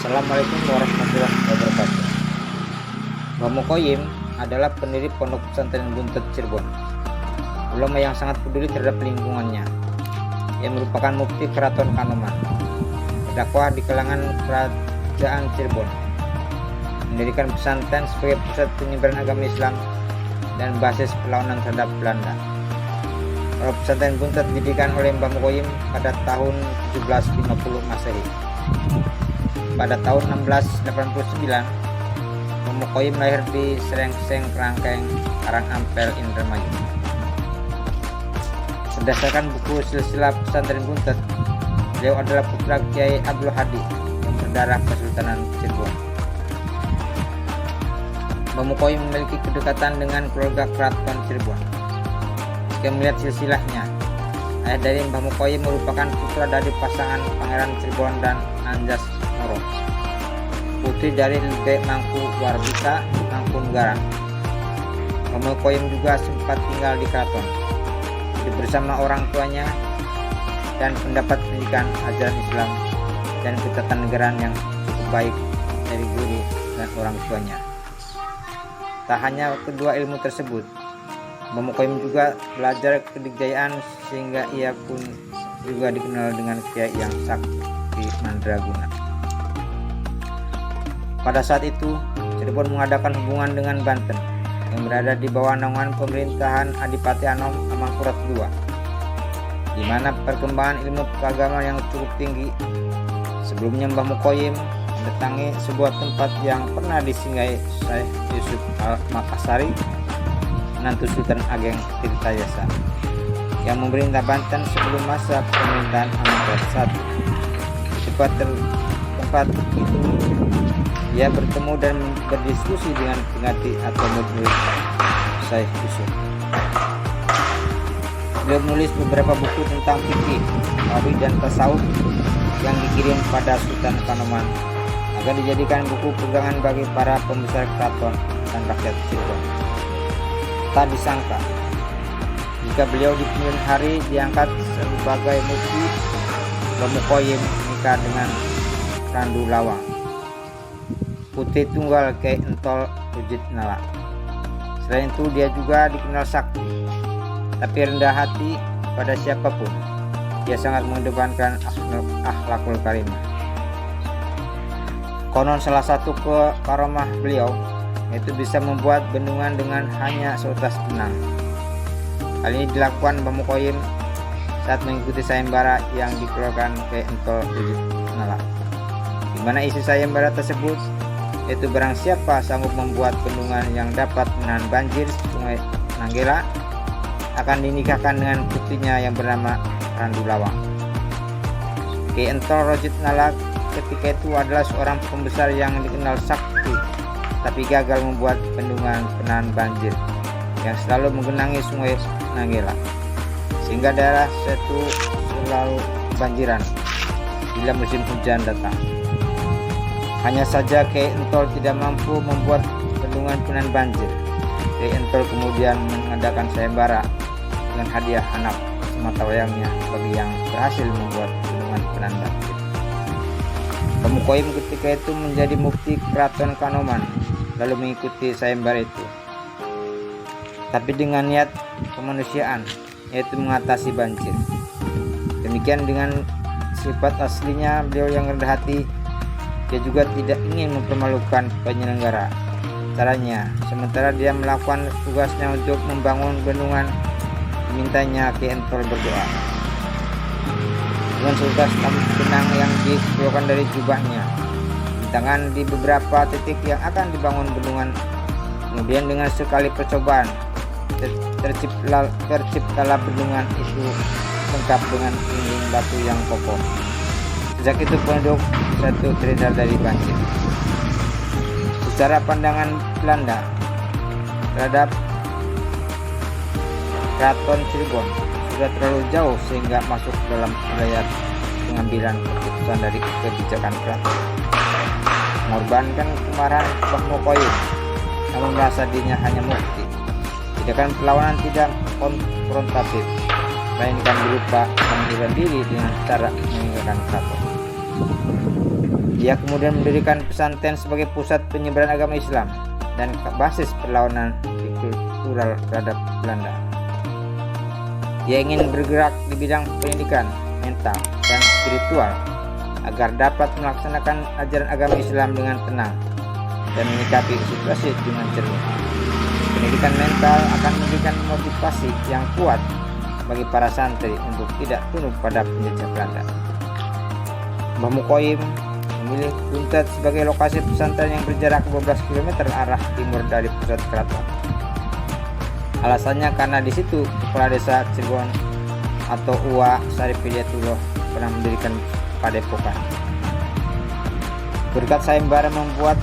Assalamualaikum warahmatullahi wabarakatuh. Mbah Mukoyim adalah pendiri Pondok Pesantren Buntet Cirebon, ulama yang sangat peduli terhadap lingkungannya. Ia merupakan mufti Keraton Kanoman, berdakwah di kalangan kerajaan Cirebon, mendirikan pesantren sebagai pusat penyebaran agama Islam dan basis perlawanan terhadap Belanda. Pondok Pesantren Buntet didirikan oleh Mbah Mukoyim pada tahun 1750 Masehi. Pada tahun 1689, Mbah Mukoyim lahir di Serengseng Kerangkeng, Karangampel, Indramayu. Berdasarkan buku Silsilah Pesantren Buntet, beliau adalah putra Kiai Abdul Hadi yang berdarah Kesultanan Cirebon. Mbah Mukoyim memiliki kedekatan dengan keluarga Keraton Cirebon. Jika melihat silsilahnya, ayah dari Mbah Mukoyim merupakan putra dari pasangan Pangeran Cirebon dan Anjas Moro, putri dari Lebe Mangku Warbisa Mangkunegara. Mbah Mukoyim juga sempat tinggal di keraton, hidup bersama orang tuanya, dan pendapat pendidikan ajaran Islam dan ketatanegaraan yang cukup baik dari guru dan orang tuanya. Tak hanya kedua ilmu tersebut, Mbah Mukoyim juga belajar kedikjayaan sehingga ia pun juga dikenal dengan kiai yang sakti mandraguna. Pada saat itu, Cirebon mengadakan hubungan dengan Banten yang berada di bawah naungan pemerintahan Adipati Anom Amangkurat II, di mana perkembangan ilmu keagamaan yang cukup tinggi. Sebelumnya Mbah Mukoyim mendatangi sebuah tempat yang pernah disinggahi Syekh Yusuf Al-Makassari, menantu Sultan Ageng Tirtayasa, yang memerintah Banten sebelum masa pemerintahan Amangkurat I. Di tempat itu ia bertemu dan berdiskusi dengan pengganti atau murid Syekh Yusuf. Beliau menulis beberapa buku tentang fikih, hadis dan tasawuf yang dikirim pada Sultan Kanoman agar dijadikan buku pegangan bagi para pembesar keraton dan rakyat Cirebon. Tak disangka, jika beliau di kemudian hari diangkat sebagai mufti, Mbah Mukoyim menikah dengan Randu Lawang, putri tunggal Kiai Entol Rujit Nala. Selain itu, dia juga dikenal sakti, tapi rendah hati pada siapapun. Dia sangat mengedepankan akhlakul karimah. Konon salah satu karomah beliau yaitu bisa membuat bendungan dengan hanya seutas benang. Hal ini dilakukan Mbah Mukoyim saat mengikuti sayembara yang dikeluarkan Kiai Entol Rujit Nala, di mana isi sayembara tersebut yaitu barang siapa sanggup membuat bendungan yang dapat menahan banjir Sungai Nanggela akan dinikahkan dengan putrinya yang bernama Randu Lawang. Kiai Entol Rujit Nala ketika itu adalah seorang pembesar yang dikenal sakti, tapi gagal membuat bendungan penahan banjir yang selalu menggenangi Sungai Nanggela, sehingga daerah itu selalu banjiran bila musim hujan datang. Hanya saja Kiai Entol tidak mampu membuat bendungan penahan banjir. Kiai Entol kemudian mengadakan sayembara dengan hadiah anak sematawayangnya bagi yang berhasil membuat bendungan penahan banjir. Mbah Mukoyim ketika itu menjadi mufti Keraton Kanoman, lalu mengikuti sayembara itu, tapi dengan niat kemanusiaan, yaitu mengatasi banjir. Demikian dengan sifat aslinya beliau yang rendah hati, dia juga tidak ingin mempermalukan penyelenggara. Caranya, sementara dia melakukan tugasnya untuk membangun bendungan, dimintanya Kiai Entol berdoa. Dengan seutas benang yang dikeluarkan dari jubahnya, tangan di beberapa titik yang akan dibangun bendungan. Kemudian dengan sekali percobaan, terciptalah bendungan itu lengkap dengan dinding batu yang kokoh. Sejak itu penduduk satu terhindar dari banjir. Secara pandangan Belanda terhadap Keraton Cirebon sudah terlalu jauh sehingga masuk dalam wilayah pengambilan keputusan dari kebijakan keraton, mengorbankan kemarahan Mbah Mukoyim, namun merasa dirinya hanya mufti. Tindakan perlawanan tidak konfrontatif, melainkan berupa mengundurkan diri dengan cara meninggalkan keraton. Ia kemudian mendirikan pesantren sebagai pusat penyebaran agama Islam dan basis perlawanan kultural terhadap Belanda. Ia ingin bergerak di bidang pendidikan, mental, dan spiritual agar dapat melaksanakan ajaran agama Islam dengan tenang dan menyikapi situasi dengan cermat. Pendidikan mental akan memberikan motivasi yang kuat bagi para santri untuk tidak tunduk pada penjajah Belanda. Mbah Mukoyim memilih Buntet sebagai lokasi pesantren yang berjarak 12 km arah timur dari pusat keraton. Alasannya karena di situ kepala desa Cirebon atau Uwa Sarip Hidayatullah pernah mendirikan padepokan. Berkat sayembara membuat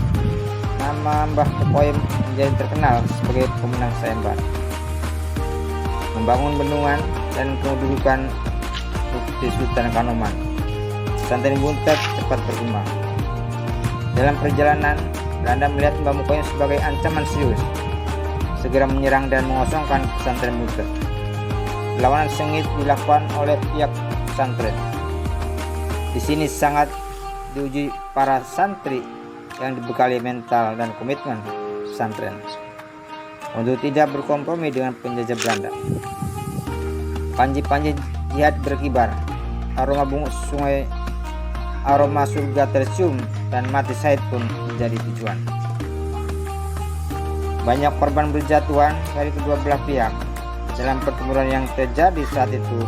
nama Mbah Mukoyim menjadi terkenal sebagai pemenang sayembara. Membangun bendungan dan kedudukan Bukti Sultan Kanoman, pesantren Buntet cepat berkembang. Dalam perjalanan, Belanda melihat Mbah Mukoyim sebagai ancaman serius, segera menyerang dan mengosongkan pesantren Buntet. Perlawanan sengit dilakukan oleh pihak pesantren. Di sini sangat diuji para santri yang dibekali mental dan komitmen pesantren untuk tidak berkompromi dengan penjajah Belanda. Panji-panji jihad berkibar, aroma bunga sungai, aroma surga tercium, dan mati syahid pun menjadi tujuan. Banyak korban berjatuhan dari kedua belah pihak. Dalam pertempuran yang terjadi saat itu,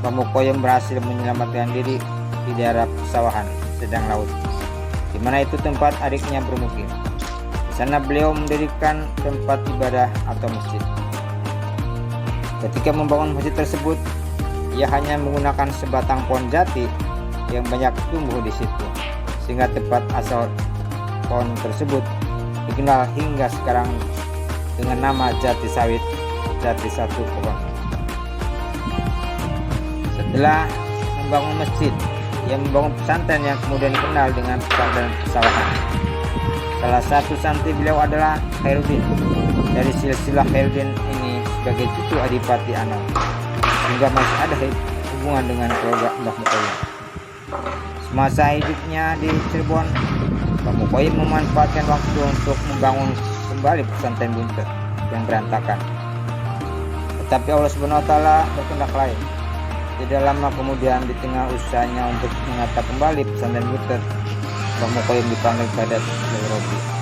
Mbah Mukoyim berhasil menyelamatkan diri di daerah pesawahan sedang laut, di mana itu tempat adiknya bermukim. Di sana beliau mendirikan tempat ibadah atau masjid. Ketika membangun masjid tersebut, ia hanya menggunakan sebatang pohon jati yang banyak tumbuh di situ, sehingga tempat asal pohon tersebut dikenal hingga sekarang dengan nama Jati Sawit, Jati Satu Pohon. Setelah membangun masjid, ia membangun pesantren yang kemudian dikenal dengan pesantren pesawahan. Salah satu santri beliau adalah Khairuddin. Dari silsilah Khairuddin ini sebagai cucu Adipati Anom, hingga masih ada hubungan dengan keluarga Mbah Mukoyim. Semasa hidupnya di Cirebon, Mbah Mukoyim memanfaatkan waktu untuk membangun kembali pesantren Buntet yang berantakan. Tetapi Allah Subhanahu wa taala berkehendak lain. Tidak lama kemudian, di tengah usahanya untuk menata kembali pesantren Buntet, Mbah Mukoyim dipanggil ke Nairobi.